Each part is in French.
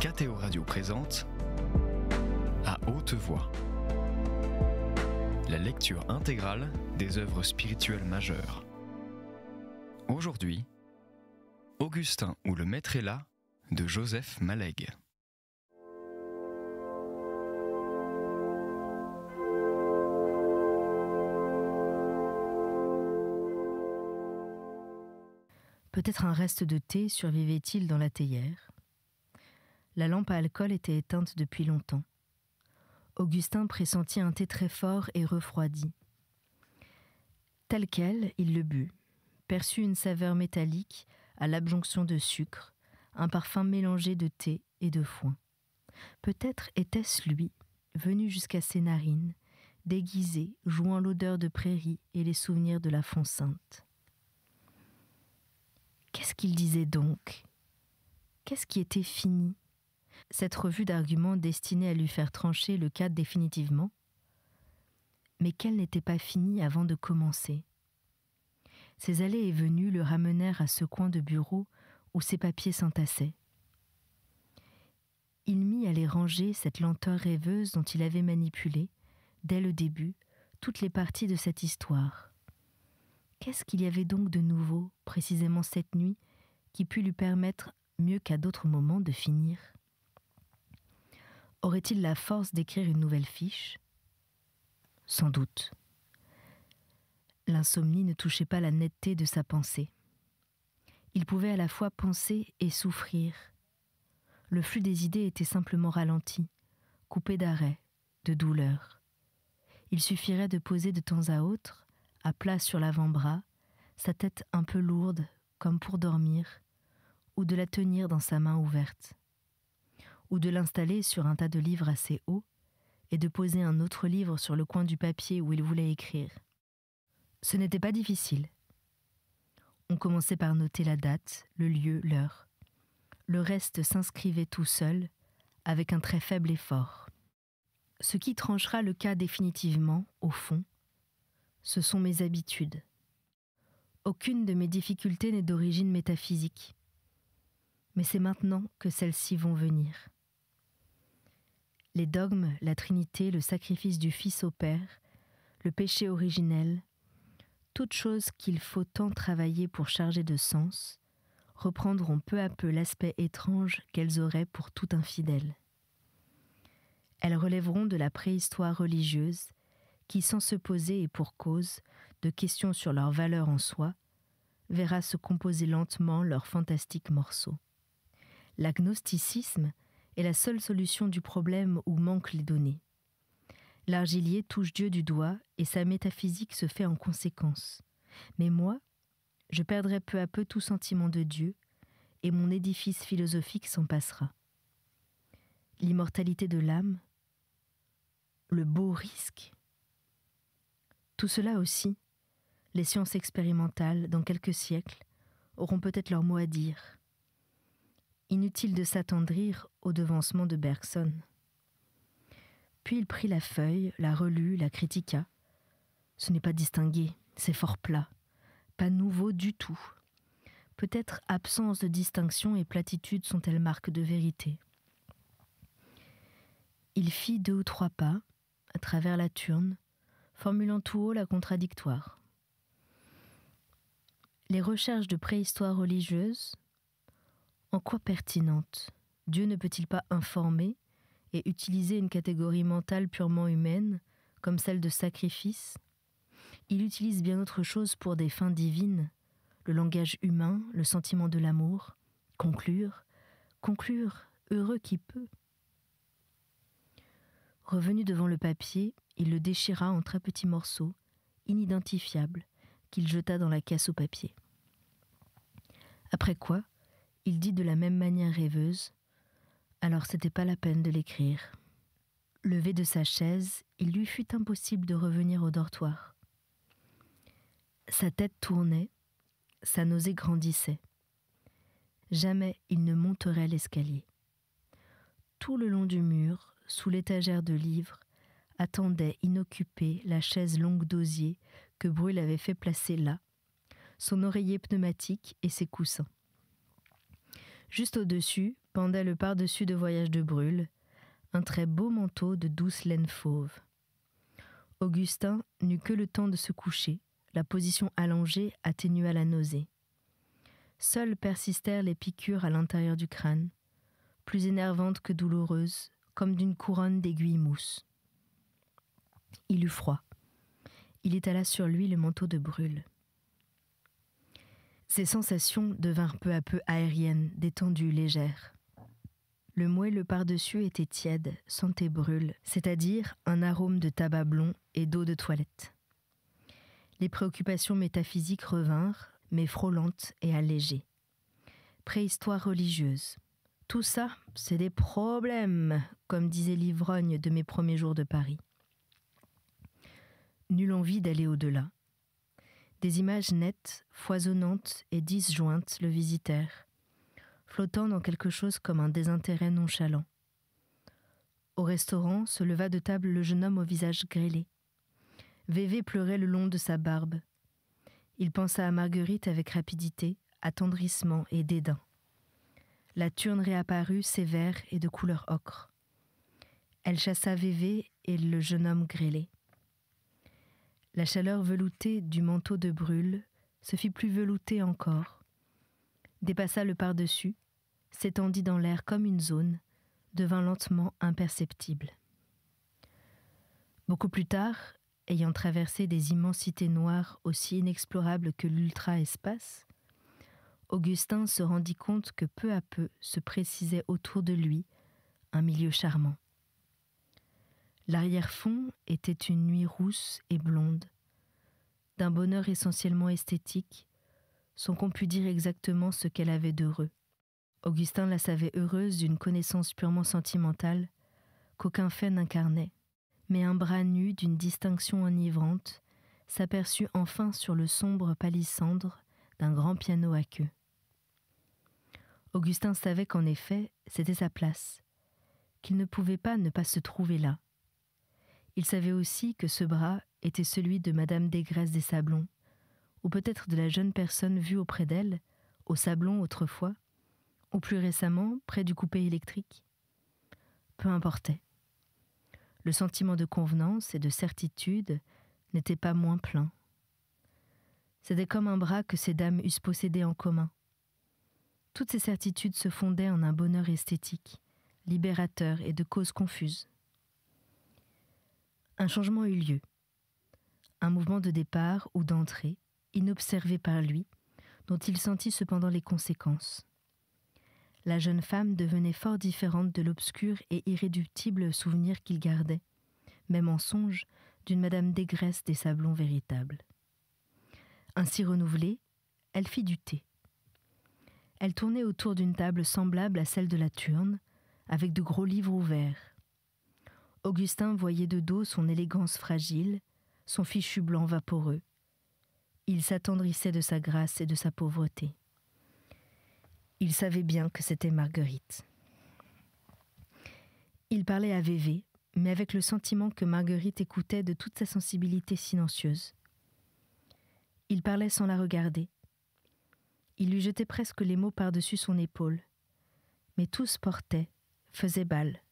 KTO Radio présente À haute voix, la lecture intégrale des œuvres spirituelles majeures. Aujourd'hui, Augustin ou le Maître est là de Joseph Malègue. Peut-être un reste de thé survivait-il dans la théière. La lampe à alcool était éteinte depuis longtemps. Augustin pressentit un thé très fort et refroidi. Tel quel, il le but, perçut une saveur métallique à l'adjonction de sucre, un parfum mélangé de thé et de foin. Peut-être était-ce lui, venu jusqu'à ses narines, déguisé, jouant l'odeur de prairie et les souvenirs de la font sainte. Qu'est-ce qu'il disait donc ? Qu'est-ce qui était fini ? Cette revue d'arguments destinée à lui faire trancher le cas définitivement ? Mais qu'elle n'était pas finie avant de commencer. Ses allées et venues le ramenèrent à ce coin de bureau où ses papiers s'entassaient. Il mit à les ranger cette lenteur rêveuse dont il avait manipulé, dès le début, toutes les parties de cette histoire. Qu'est-ce qu'il y avait donc de nouveau, précisément cette nuit, qui put lui permettre, mieux qu'à d'autres moments, de finir ? Aurait-il la force d'écrire une nouvelle fiche ? Sans doute. L'insomnie ne touchait pas la netteté de sa pensée. Il pouvait à la fois penser et souffrir. Le flux des idées était simplement ralenti, coupé d'arrêts, de douleurs. Il suffirait de poser de temps à autre, à plat sur l'avant-bras, sa tête un peu lourde, comme pour dormir, ou de la tenir dans sa main ouverte, ou de l'installer sur un tas de livres assez haut, et de poser un autre livre sur le coin du papier où il voulait écrire. Ce n'était pas difficile. On commençait par noter la date, le lieu, l'heure. Le reste s'inscrivait tout seul, avec un très faible effort. Ce qui tranchera le cas définitivement, au fond, ce sont mes habitudes. Aucune de mes difficultés n'est d'origine métaphysique. Mais c'est maintenant que celles-ci vont venir. Les dogmes, la Trinité, le sacrifice du Fils au Père, le péché originel, toutes choses qu'il faut tant travailler pour charger de sens, reprendront peu à peu l'aspect étrange qu'elles auraient pour tout infidèle. Elles relèveront de la préhistoire religieuse qui, sans se poser et pour cause de questions sur leur valeur en soi, verra se composer lentement leurs fantastiques morceaux. L'agnosticisme est la seule solution du problème où manquent les données. L'argilier touche Dieu du doigt et sa métaphysique se fait en conséquence. Mais moi, je perdrai peu à peu tout sentiment de Dieu et mon édifice philosophique s'en passera. L'immortalité de l'âme, le beau risque. Tout cela aussi, les sciences expérimentales, dans quelques siècles, auront peut-être leur mot à dire. Inutile de s'attendrir au devancement de Bergson. Puis il prit la feuille, la relut, la critiqua. Ce n'est pas distingué, c'est fort plat, pas nouveau du tout. Peut-être absence de distinction et platitude sont-elles marques de vérité. Il fit 2 ou 3 pas, à travers la turne, formulant tout haut la contradictoire. Les recherches de préhistoire religieuse, en quoi pertinentes ? Dieu ne peut-il pas informer et utiliser une catégorie mentale purement humaine, comme celle de sacrifice ? Il utilise bien autre chose pour des fins divines, le langage humain, le sentiment de l'amour, conclure, heureux qui peut. Revenu devant le papier, il le déchira en très petits morceaux, inidentifiables, qu'il jeta dans la caisse au papier. Après quoi, il dit de la même manière rêveuse, alors c'était pas la peine de l'écrire. Levé de sa chaise, il lui fut impossible de revenir au dortoir. Sa tête tournait, sa nausée grandissait. Jamais il ne monterait l'escalier. Tout le long du mur, sous l'étagère de livres, attendait inoccupée la chaise longue d'osier que Brûle avait fait placer là, son oreiller pneumatique et ses coussins. Juste au-dessus, pendait le pardessus de voyage de Brûle, un très beau manteau de douce laine fauve. Augustin n'eut que le temps de se coucher, la position allongée atténua la nausée. Seules persistèrent les piqûres à l'intérieur du crâne, plus énervantes que douloureuses, comme d'une couronne d'aiguilles mousse. Il eut froid. Il étala sur lui le manteau de Brûle. Ses sensations devinrent peu à peu aériennes, détendues, légères. Le moelleux par-dessus était tiède, sentait Brûle, c'est-à-dire un arôme de tabac blond et d'eau de toilette. Les préoccupations métaphysiques revinrent, mais frôlantes et allégées. Préhistoire religieuse. Tout ça, c'est des problèmes, comme disait l'ivrogne de mes premiers jours de Paris. Nulle envie d'aller au-delà. Des images nettes, foisonnantes et disjointes le visitèrent, flottant dans quelque chose comme un désintérêt nonchalant. Au restaurant se leva de table le jeune homme au visage grêlé. Vévé pleurait le long de sa barbe. Il pensa à Marguerite avec rapidité, attendrissement et dédain. La turne réapparut sévère et de couleur ocre. Elle chassa Vévé et le jeune homme grêlé. La chaleur veloutée du manteau de Brûle se fit plus veloutée encore, dépassa le par-dessus, s'étendit dans l'air comme une zone, devint lentement imperceptible. Beaucoup plus tard, ayant traversé des immensités noires aussi inexplorables que l'ultra-espace, Augustin se rendit compte que peu à peu se précisait autour de lui un milieu charmant. L'arrière-fond était une nuit rousse et blonde, d'un bonheur essentiellement esthétique, sans qu'on pût dire exactement ce qu'elle avait d'heureux. Augustin la savait heureuse d'une connaissance purement sentimentale qu'aucun fait n'incarnait, mais un bras nu d'une distinction enivrante s'aperçut enfin sur le sombre palissandre d'un grand piano à queue. Augustin savait qu'en effet, c'était sa place, qu'il ne pouvait pas ne pas se trouver là. Il savait aussi que ce bras était celui de Madame Desgraisses des Sablons, ou peut-être de la jeune personne vue auprès d'elle, au Sablon autrefois, ou plus récemment près du coupé électrique. Peu importait. Le sentiment de convenance et de certitude n'était pas moins plein. C'était comme un bras que ces dames eussent possédé en commun. Toutes ces certitudes se fondaient en un bonheur esthétique, libérateur et de causes confuses. Un changement eut lieu. Un mouvement de départ ou d'entrée, inobservé par lui, dont il sentit cependant les conséquences. La jeune femme devenait fort différente de l'obscur et irréductible souvenir qu'il gardait, même en songe, d'une Madame Desgraisses des Sablons véritable. Ainsi renouvelée, elle fit du thé. Elle tournait autour d'une table semblable à celle de la Turne, avec de gros livres ouverts. Augustin voyait de dos son élégance fragile, son fichu blanc vaporeux. Il s'attendrissait de sa grâce et de sa pauvreté. Il savait bien que c'était Marguerite. Il parlait à Vévé, mais avec le sentiment que Marguerite écoutait de toute sa sensibilité silencieuse. Il parlait sans la regarder. Il lui jetait presque les mots par-dessus son épaule. Mais tous portaient, faisaient bal.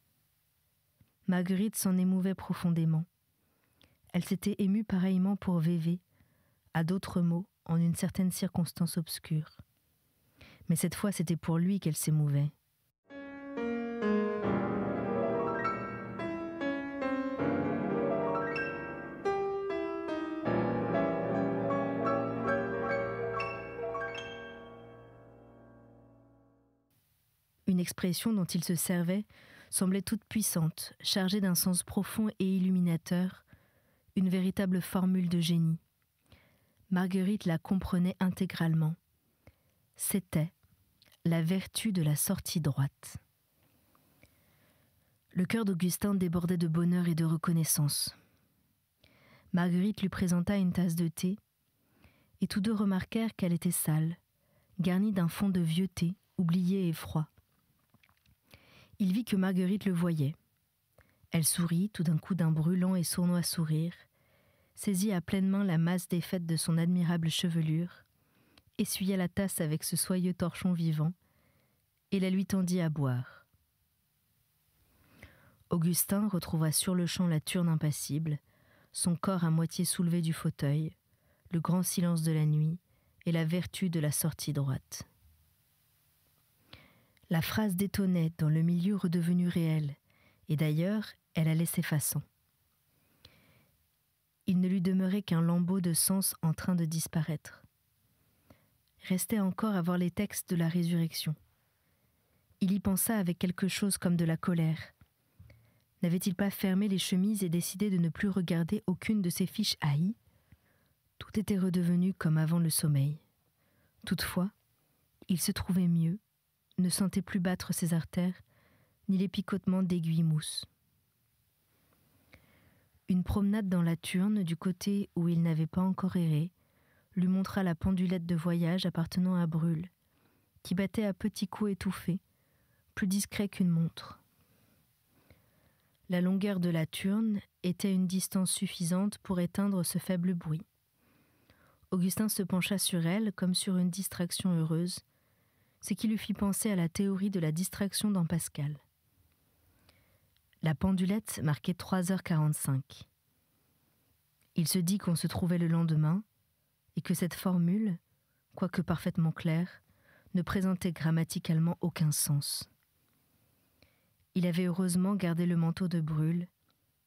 Marguerite s'en émouvait profondément. Elle s'était émue pareillement pour Vévé, à d'autres mots, en une certaine circonstance obscure. Mais cette fois, c'était pour lui qu'elle s'émouvait. Une expression dont il se servait semblait toute puissante, chargée d'un sens profond et illuminateur, une véritable formule de génie. Marguerite la comprenait intégralement. C'était la vertu de la sortie droite. Le cœur d'Augustin débordait de bonheur et de reconnaissance. Marguerite lui présenta une tasse de thé, et tous deux remarquèrent qu'elle était sale, garnie d'un fond de vieux thé, oublié et froid. Il vit que Marguerite le voyait. Elle sourit tout d'un coup d'un brûlant et sournois sourire, saisit à pleine main la masse défaite de son admirable chevelure, essuya la tasse avec ce soyeux torchon vivant, et la lui tendit à boire. Augustin retrouva sur-le-champ la Turne impassible, son corps à moitié soulevé du fauteuil, le grand silence de la nuit et la vertu de la sortie droite. La phrase détonnait dans le milieu redevenu réel, et d'ailleurs, elle allait s'effaçant. Il ne lui demeurait qu'un lambeau de sens en train de disparaître. Restait encore à voir les textes de la résurrection. Il y pensa avec quelque chose comme de la colère. N'avait-il pas fermé les chemises et décidé de ne plus regarder aucune de ses fiches haïes ? Tout était redevenu comme avant le sommeil. Toutefois, il se trouvait mieux, ne sentait plus battre ses artères, ni les picotements d'aiguilles mousse. Une promenade dans la Turne, du côté où il n'avait pas encore erré, lui montra la pendulette de voyage appartenant à Brûle, qui battait à petits coups étouffés, plus discret qu'une montre. La longueur de la Turne était une distance suffisante pour éteindre ce faible bruit. Augustin se pencha sur elle comme sur une distraction heureuse, ce qui lui fit penser à la théorie de la distraction dans Pascal. La pendulette marquait 3h45. Il se dit qu'on se trouvait le lendemain et que cette formule, quoique parfaitement claire, ne présentait grammaticalement aucun sens. Il avait heureusement gardé le manteau de Brûle,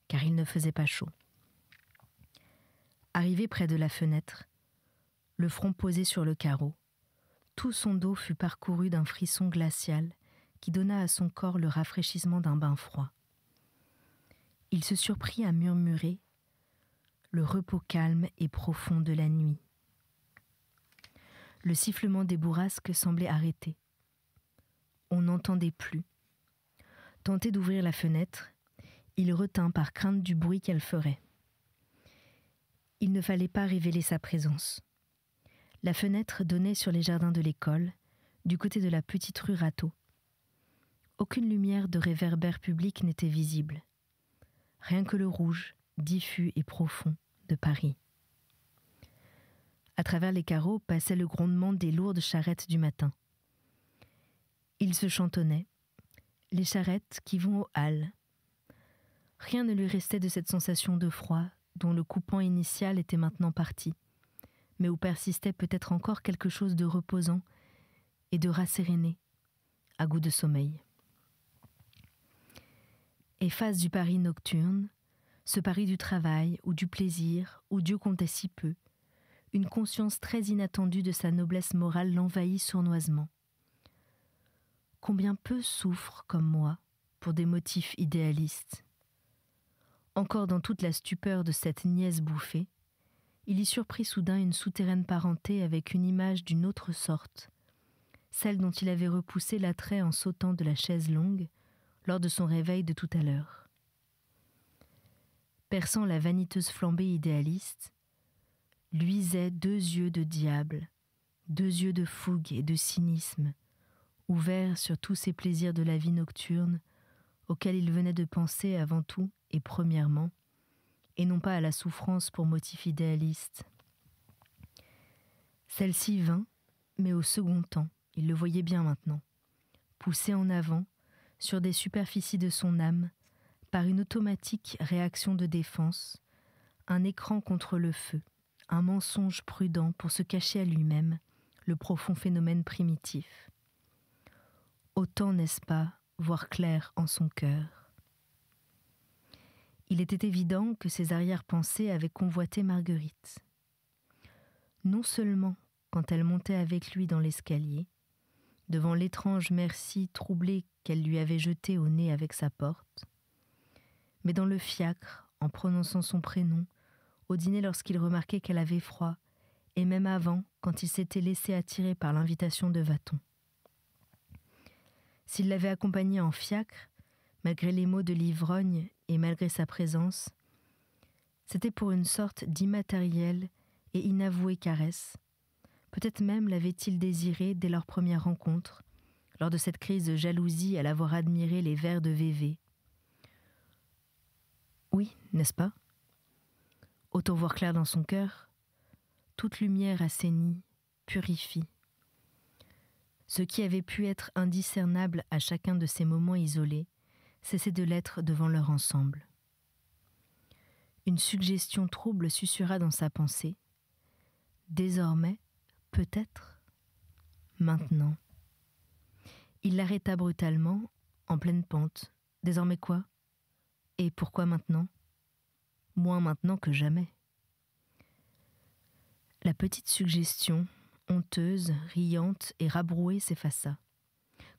car il ne faisait pas chaud. Arrivé près de la fenêtre, le front posé sur le carreau, tout son dos fut parcouru d'un frisson glacial qui donna à son corps le rafraîchissement d'un bain froid. Il se surprit à murmurer le repos calme et profond de la nuit. Le sifflement des bourrasques semblait arrêté. On n'entendait plus. Tenté d'ouvrir la fenêtre, il retint par crainte du bruit qu'elle ferait. Il ne fallait pas révéler sa présence. La fenêtre donnait sur les jardins de l'école, du côté de la petite rue Rateau. Aucune lumière de réverbère public n'était visible. Rien que le rouge, diffus et profond, de Paris. À travers les carreaux passait le grondement des lourdes charrettes du matin. Il se chantonnait, les charrettes qui vont aux halles. Rien ne lui restait de cette sensation de froid dont le coupant initial était maintenant parti, mais où persistait peut-être encore quelque chose de reposant et de rasséréné, à goût de sommeil. Efface du Paris nocturne, ce Paris du travail ou du plaisir où Dieu comptait si peu, une conscience très inattendue de sa noblesse morale l'envahit sournoisement. Combien peu souffrent, comme moi, pour des motifs idéalistes. Encore dans toute la stupeur de cette niaise bouffée, il y surprit soudain une souterraine parenté avec une image d'une autre sorte, celle dont il avait repoussé l'attrait en sautant de la chaise longue lors de son réveil de tout à l'heure. Perçant la vaniteuse flambée idéaliste, luisaient 2 yeux de diable, 2 yeux de fougue et de cynisme, ouverts sur tous ces plaisirs de la vie nocturne auxquels il venait de penser avant tout et premièrement, et non pas à la souffrance pour motif idéaliste. Celle-ci vint, mais au second temps, il le voyait bien maintenant, poussé en avant, sur des superficies de son âme, par une automatique réaction de défense, un écran contre le feu, un mensonge prudent pour se cacher à lui-même le profond phénomène primitif. Autant, n'est-ce pas, voir clair en son cœur. Il était évident que ses arrière-pensées avaient convoité Marguerite. Non seulement quand elle montait avec lui dans l'escalier, devant l'étrange merci troublée qu'elle lui avait jeté au nez avec sa porte, mais dans le fiacre, en prononçant son prénom, au dîner lorsqu'il remarquait qu'elle avait froid, et même avant, quand il s'était laissé attirer par l'invitation de Vaton. S'il l'avait accompagnée en fiacre, malgré les mots de l'ivrogne et malgré sa présence, c'était pour une sorte d'immatérielle et inavouée caresse. Peut-être même l'avait-il désirée dès leur première rencontre, lors de cette crise de jalousie à l'avoir admiré les vers de Vévé. Oui, n'est-ce pas ? Autant voir clair dans son cœur, toute lumière assainit, purifie. Ce qui avait pu être indiscernable à chacun de ces moments isolés cessait de l'être devant leur ensemble. Une suggestion trouble susurra dans sa pensée. Désormais, peut-être, maintenant. Il l'arrêta brutalement, en pleine pente. Désormais quoi ? Et pourquoi maintenant ? Moins maintenant que jamais. La petite suggestion, honteuse, riante et rabrouée, s'effaça,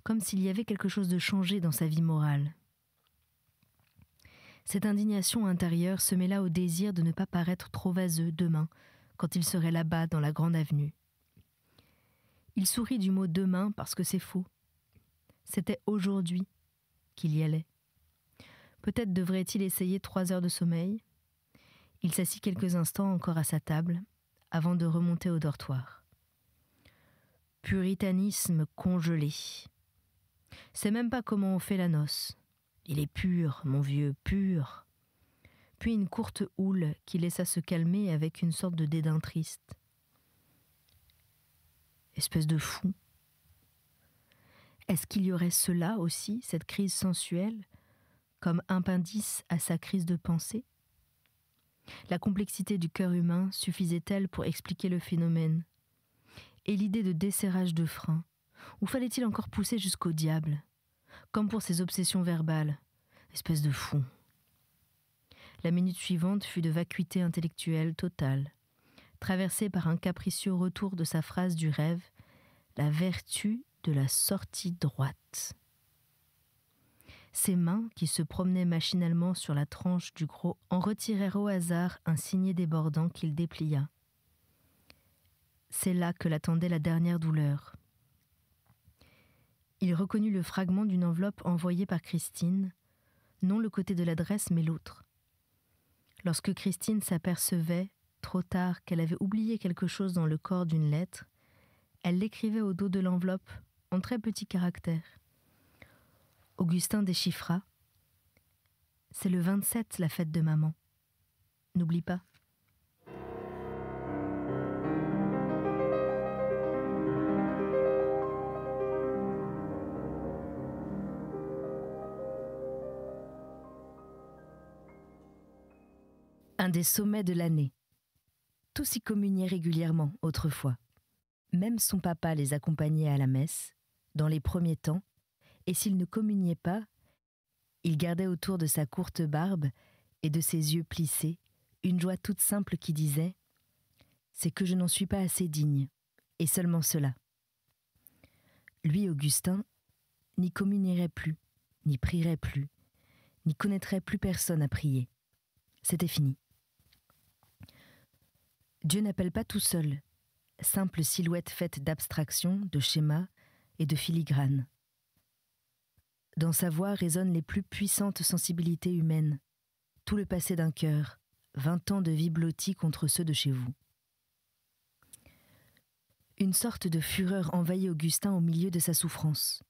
comme s'il y avait quelque chose de changé dans sa vie morale. Cette indignation intérieure se mêla au désir de ne pas paraître trop vaseux demain, quand il serait là-bas dans la grande avenue. Il sourit du mot « demain » parce que c'est faux. C'était aujourd'hui qu'il y allait. Peut-être devrait-il essayer 3 heures de sommeil. Il s'assit quelques instants encore à sa table, avant de remonter au dortoir. Puritanisme congelé. C'est même pas comment on fait la noce. Il est pur, mon vieux, pur. Puis une courte houle qui laissa se calmer avec une sorte de dédain triste. Espèce de fou. Est-ce qu'il y aurait cela aussi, cette crise sensuelle, comme appendice à sa crise de pensée ? La complexité du cœur humain suffisait-elle pour expliquer le phénomène ? Et l'idée de desserrage de frein, ou fallait-il encore pousser jusqu'au diable, comme pour ses obsessions verbales ? Espèce de fou. La minute suivante fut de vacuité intellectuelle totale, traversée par un capricieux retour de sa phrase du rêve, la vertu de la sortie droite. Ses mains, qui se promenaient machinalement sur la tranche du gros, en retirèrent au hasard un signet débordant qu'il déplia. C'est là que l'attendait la dernière douleur. Il reconnut le fragment d'une enveloppe envoyée par Christine, non le côté de l'adresse mais l'autre. Lorsque Christine s'apercevait, trop tard, qu'elle avait oublié quelque chose dans le corps d'une lettre, elle l'écrivait au dos de l'enveloppe, en très petits caractères. Augustin déchiffra. « C'est le 27, la fête de maman. N'oublie pas. » Un des sommets de l'année. Tous y communiaient régulièrement autrefois. Même son papa les accompagnait à la messe, dans les premiers temps, et s'il ne communiait pas, il gardait autour de sa courte barbe et de ses yeux plissés une joie toute simple qui disait « C'est que je n'en suis pas assez digne, et seulement cela. » Lui, Augustin, n'y communierait plus, n'y prierait plus, n'y connaîtrait plus personne à prier. C'était fini. Dieu n'appelle pas tout seul, simple silhouette faite d'abstractions, de schémas et de filigranes. Dans sa voix résonnent les plus puissantes sensibilités humaines, tout le passé d'un cœur, 20 ans de vie blottie contre ceux de chez vous. Une sorte de fureur envahit Augustin au milieu de sa souffrance.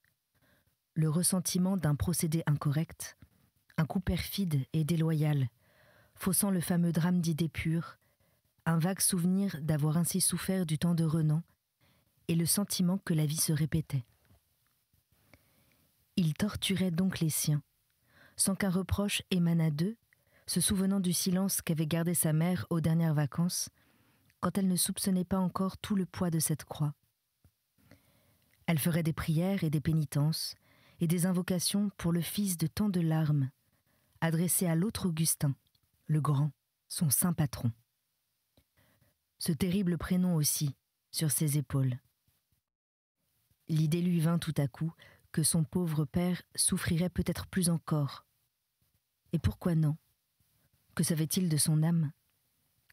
Le ressentiment d'un procédé incorrect, un coup perfide et déloyal, faussant le fameux drame d'idées pures, un vague souvenir d'avoir ainsi souffert du temps de Renan, et le sentiment que la vie se répétait. Il torturait donc les siens, sans qu'un reproche émanât d'eux, se souvenant du silence qu'avait gardé sa mère aux dernières vacances, quand elle ne soupçonnait pas encore tout le poids de cette croix. Elle ferait des prières et des pénitences, et des invocations pour le fils de tant de larmes, adressées à l'autre Augustin, le grand, son saint patron. Ce terrible prénom aussi, sur ses épaules. L'idée lui vint tout à coup que son pauvre père souffrirait peut-être plus encore. Et pourquoi non ? Que savait-il de son âme ?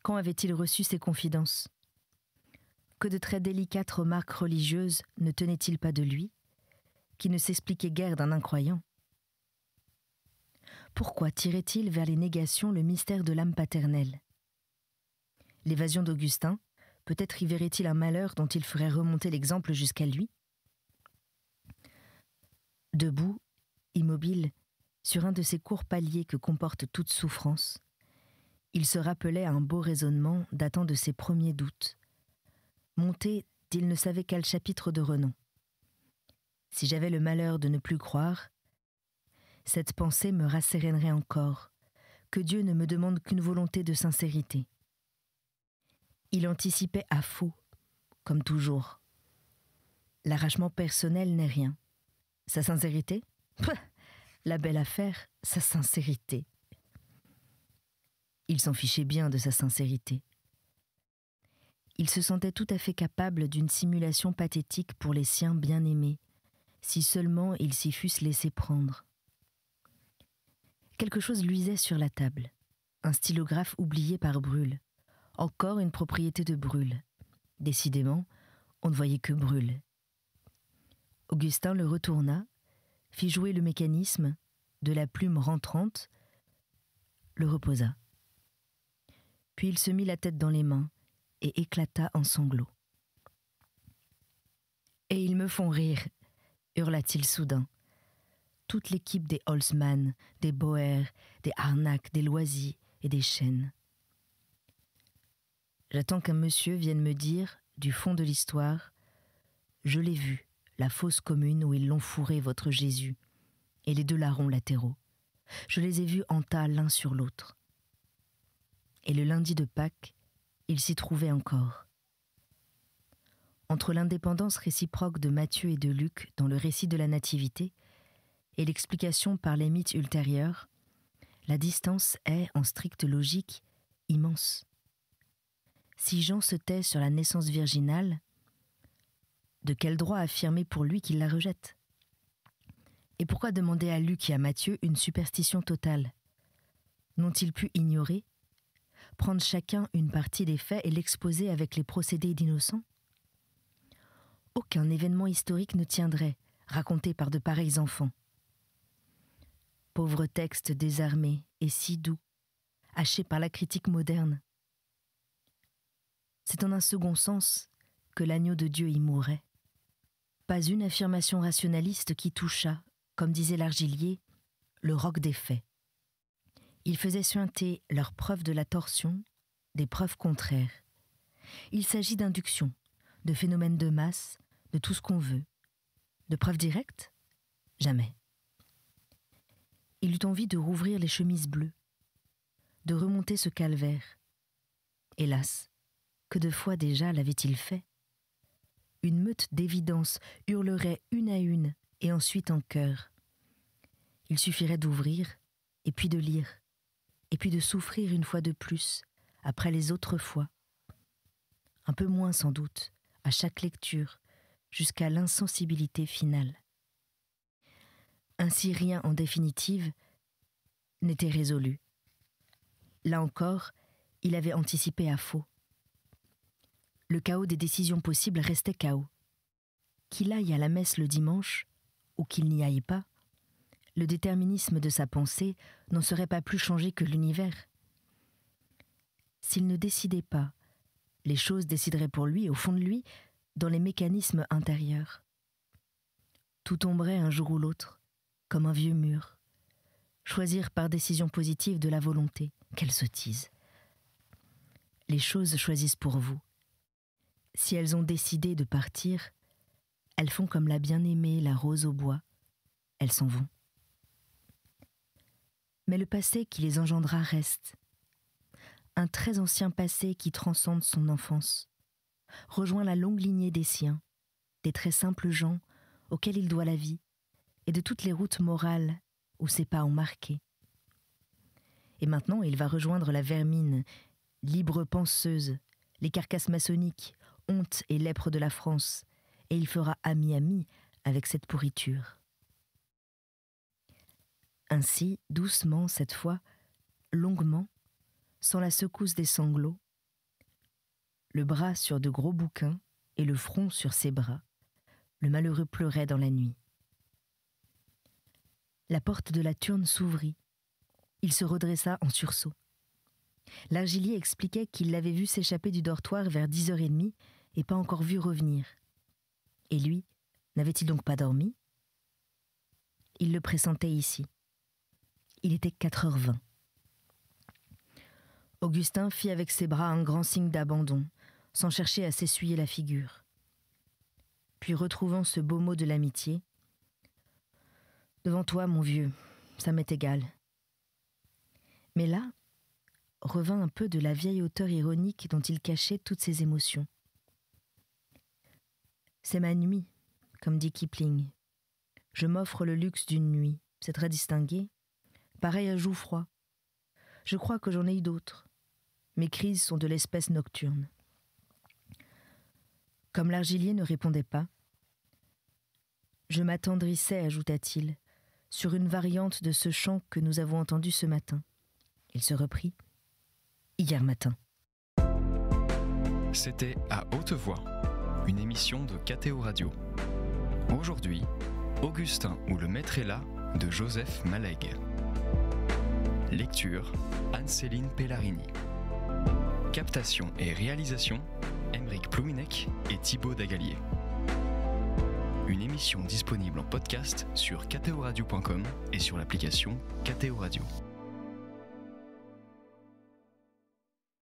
Quand avait-il reçu ses confidences ? Que de très délicates remarques religieuses ne tenaient-ils pas de lui, qui ne s'expliquait guère d'un incroyant ? Pourquoi tirait-il vers les négations le mystère de l'âme paternelle ? L'évasion d'Augustin, peut-être y verrait-il un malheur dont il ferait remonter l'exemple jusqu'à lui ? Debout, immobile, sur un de ces courts paliers que comporte toute souffrance, il se rappelait un beau raisonnement datant de ses premiers doutes, monté d'il ne savait quel chapitre de Renan. Si j'avais le malheur de ne plus croire, cette pensée me rassérénerait encore, que Dieu ne me demande qu'une volonté de sincérité. Il anticipait à faux, comme toujours. L'arrachement personnel n'est rien. Sa sincérité ? La belle affaire, sa sincérité. Il s'en fichait bien de sa sincérité. Il se sentait tout à fait capable d'une simulation pathétique pour les siens bien-aimés, si seulement ils s'y fussent laissés prendre. Quelque chose luisait sur la table. Un stylographe oublié par Brûle. Encore une propriété de Brûle. Décidément, on ne voyait que Brûle. Augustin le retourna, fit jouer le mécanisme, de la plume rentrante, le reposa. Puis il se mit la tête dans les mains et éclata en sanglots. « Et ils me font rire !» hurla-t-il soudain. Toute l'équipe des Holzmann, des Boer, des Harnack, des Loisy et des Chênes. J'attends qu'un monsieur vienne me dire, du fond de l'histoire, « Je l'ai vu, la fosse commune où ils l'ont fourré, votre Jésus, et les deux larrons latéraux. Je les ai vus en tas l'un sur l'autre. » Et le lundi de Pâques, il s'y trouvait encore. Entre l'indépendance réciproque de Matthieu et de Luc dans le récit de la Nativité et l'explication par les mythes ultérieurs, la distance est, en stricte logique, immense. Si Jean se tait sur la naissance virginale, de quel droit affirmer pour lui qu'il la rejette ? Et pourquoi demander à Luc et à Matthieu une superstition totale ? N'ont-ils pu ignorer, prendre chacun une partie des faits et l'exposer avec les procédés d'innocents ? Aucun événement historique ne tiendrait, raconté par de pareils enfants. Pauvre texte désarmé et si doux, haché par la critique moderne. C'est en un second sens que l'agneau de Dieu y mourait. Pas une affirmation rationaliste qui toucha, comme disait l'Argilier, le roc des faits. Il faisait suinter leurs preuves de la torsion des preuves contraires. Il s'agit d'induction, de phénomènes de masse, de tout ce qu'on veut. De preuves directes ? Jamais. Il eut envie de rouvrir les chemises bleues, de remonter ce calvaire. Hélas, que de fois déjà l'avait-il fait ? Une meute d'évidence hurlerait une à une et ensuite en chœur. Il suffirait d'ouvrir, et puis de lire, et puis de souffrir une fois de plus, après les autres fois. Un peu moins sans doute, à chaque lecture, jusqu'à l'insensibilité finale. Ainsi rien, en définitive, n'était résolu. Là encore, il avait anticipé à faux. Le chaos des décisions possibles restait chaos. Qu'il aille à la messe le dimanche, ou qu'il n'y aille pas, le déterminisme de sa pensée n'en serait pas plus changé que l'univers. S'il ne décidait pas, les choses décideraient pour lui, au fond de lui, dans les mécanismes intérieurs. Tout tomberait un jour ou l'autre, comme un vieux mur. Choisir par décision positive de la volonté, quelle sottise. Les choses choisissent pour vous. Si elles ont décidé de partir, elles font comme la bien-aimée, la rose au bois, elles s'en vont. Mais le passé qui les engendra reste. Un très ancien passé qui transcende son enfance, rejoint la longue lignée des siens, des très simples gens auxquels il doit la vie, et de toutes les routes morales où ses pas ont marqué. Et maintenant, il va rejoindre la vermine, libre penseuse, les carcasses maçonniques, honte et lèpre de la France, et il fera ami-ami avec cette pourriture. Ainsi, doucement cette fois, longuement, sans la secousse des sanglots, le bras sur de gros bouquins et le front sur ses bras, le malheureux pleurait dans la nuit. La porte de la turne s'ouvrit. Il se redressa en sursaut. L'Argilier expliquait qu'il l'avait vu s'échapper du dortoir vers 10h30 et pas encore vu revenir. Et lui, n'avait-il donc pas dormi ? Il le pressentait ici. Il était 4h20. Augustin fit avec ses bras un grand signe d'abandon, sans chercher à s'essuyer la figure. Puis retrouvant ce beau mot de l'amitié, Devant toi, mon vieux, ça m'est égal. Mais là, revint un peu de la vieille hauteur ironique dont il cachait toutes ses émotions. C'est ma nuit, comme dit Kipling. Je m'offre le luxe d'une nuit, c'est très distingué, pareil à Jouffroy. Je crois que j'en ai eu d'autres. Mes crises sont de l'espèce nocturne. Comme l'argilier ne répondait pas, je m'attendrissais, ajouta-t-il, sur une variante de ce chant que nous avons entendu ce matin. Il se reprit. Hier matin. C'était À haute voix, une émission de KTO Radio. Aujourd'hui, Augustin ou le maître est là de Joseph Malègue. Lecture, Anne-Céline Pellarini. Captation et réalisation, Aymeric Plouminec et Thibaut Dagalier. Une émission disponible en podcast sur ktoradio.com et sur l'application KTO Radio.